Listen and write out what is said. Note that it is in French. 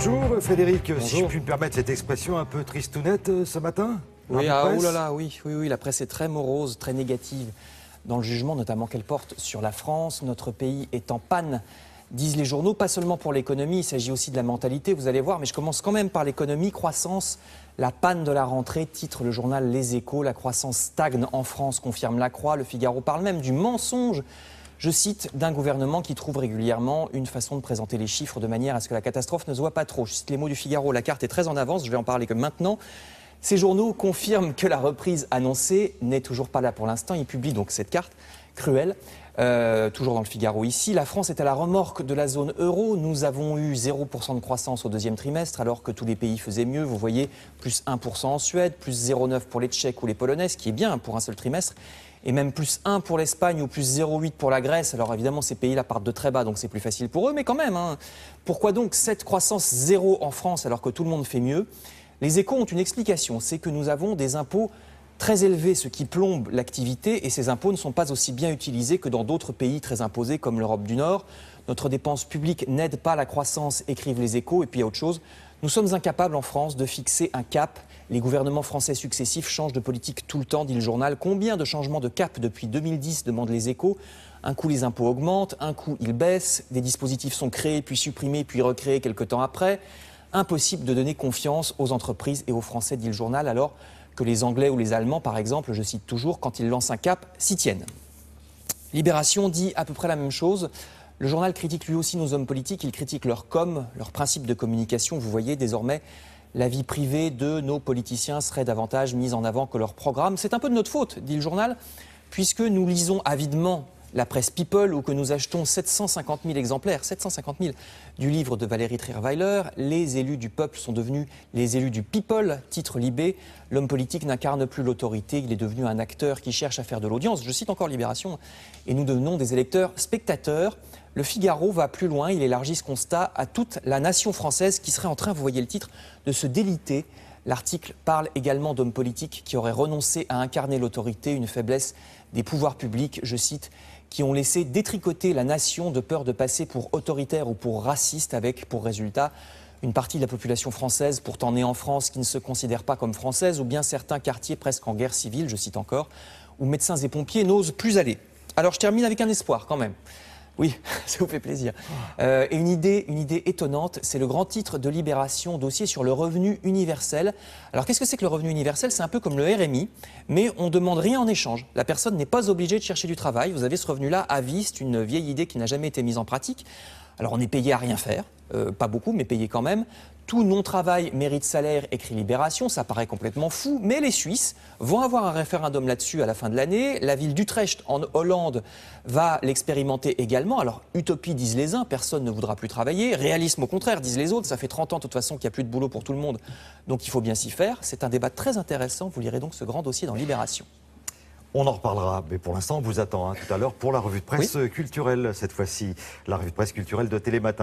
Bonjour Frédéric, Bonjour. si je puis me permettre cette expression un peu tristounette ce matin. Oui, oui, la presse est très morose, très négative dans le jugement, notamment qu'elle porte sur la France. Notre pays est en panne, disent les journaux, pas seulement pour l'économie, il s'agit aussi de la mentalité, vous allez voir, mais je commence quand même par l'économie. Croissance, la panne de la rentrée, titre le journal Les Échos. La croissance stagne en France, confirme La Croix. Le Figaro parle même du mensonge, je cite, d'un gouvernement qui trouve régulièrement une façon de présenter les chiffres de manière à ce que la catastrophe ne se voit pas trop. Je cite les mots du Figaro, la carte est très en avance, je vais en parler que maintenant. Ces journaux confirment que la reprise annoncée n'est toujours pas là pour l'instant. Ils publient donc cette carte cruelle, toujours dans le Figaro ici. La France est à la remorque de la zone euro. Nous avons eu 0% de croissance au deuxième trimestre, alors que tous les pays faisaient mieux. Vous voyez, plus 1% en Suède, plus 0,9% pour les Tchèques ou les Polonais, ce qui est bien pour un seul trimestre. Et même plus 1 pour l'Espagne ou plus 0,8 pour la Grèce. Alors évidemment, ces pays-là partent de très bas, donc c'est plus facile pour eux, mais quand même. Pourquoi donc cette croissance zéro en France alors que tout le monde fait mieux ? Les Échos ont une explication, c'est que nous avons des impôts très élevés, ce qui plombe l'activité, et ces impôts ne sont pas aussi bien utilisés que dans d'autres pays très imposés comme l'Europe du Nord. Notre dépense publique n'aide pas la croissance, écrivent les Échos. Et puis il y a autre chose, nous sommes incapables en France de fixer un cap. Les gouvernements français successifs changent de politique tout le temps, dit le journal. Combien de changements de cap depuis 2010, demandent les Échos. Un coup, les impôts augmentent, un coup, ils baissent. Des dispositifs sont créés, puis supprimés, puis recréés quelque temps après. Impossible de donner confiance aux entreprises et aux Français, dit le journal, alors que les Anglais ou les Allemands, par exemple, je cite toujours, quand ils lancent un cap, s'y tiennent. Libération dit à peu près la même chose. Le journal critique lui aussi nos hommes politiques, il critique leur com, leurs principes de communication. Vous voyez, désormais, la vie privée de nos politiciens serait davantage mise en avant que leur programme. C'est un peu de notre faute, dit le journal, puisque nous lisons avidement la presse People, ou que nous achetons 750 000 exemplaires, 750 000, du livre de Valérie Trierweiler. Les élus du peuple sont devenus les élus du People, titre Libé. L'homme politique n'incarne plus l'autorité, il est devenu un acteur qui cherche à faire de l'audience. Je cite encore Libération. Et nous devenons des électeurs spectateurs. Le Figaro va plus loin, il élargit ce constat à toute la nation française qui serait en train, vous voyez le titre, de se déliter. L'article parle également d'hommes politiques qui auraient renoncé à incarner l'autorité, une faiblesse des pouvoirs publics, je cite, qui ont laissé détricoter la nation de peur de passer pour autoritaire ou pour raciste, avec pour résultat une partie de la population française, pourtant née en France, qui ne se considère pas comme française, ou bien certains quartiers presque en guerre civile, je cite encore, où médecins et pompiers n'osent plus aller. Alors je termine avec un espoir quand même. Oui, ça vous fait plaisir. Et une idée étonnante, c'est le grand titre de Libération, dossier sur le revenu universel. Alors qu'est-ce que c'est que le revenu universel ? C'est un peu comme le RMI, mais on ne demande rien en échange. La personne n'est pas obligée de chercher du travail. Vous avez ce revenu-là à vie, c'est une vieille idée qui n'a jamais été mise en pratique. Alors on est payé à rien faire, pas beaucoup, mais payé quand même. Tout non-travail mérite salaire, écrit Libération, ça paraît complètement fou, mais les Suisses vont avoir un référendum là-dessus à la fin de l'année. La ville d'Utrecht, en Hollande, va l'expérimenter également. Alors, utopie, disent les uns, personne ne voudra plus travailler. Réalisme, au contraire, disent les autres. Ça fait 30 ans, de toute façon, qu'il n'y a plus de boulot pour tout le monde. Donc, il faut bien s'y faire. C'est un débat très intéressant. Vous lirez donc ce grand dossier dans Libération. On en reparlera, mais pour l'instant, on vous attend tout à l'heure pour la revue de presse culturelle, cette fois-ci, la revue de presse culturelle de Télématin.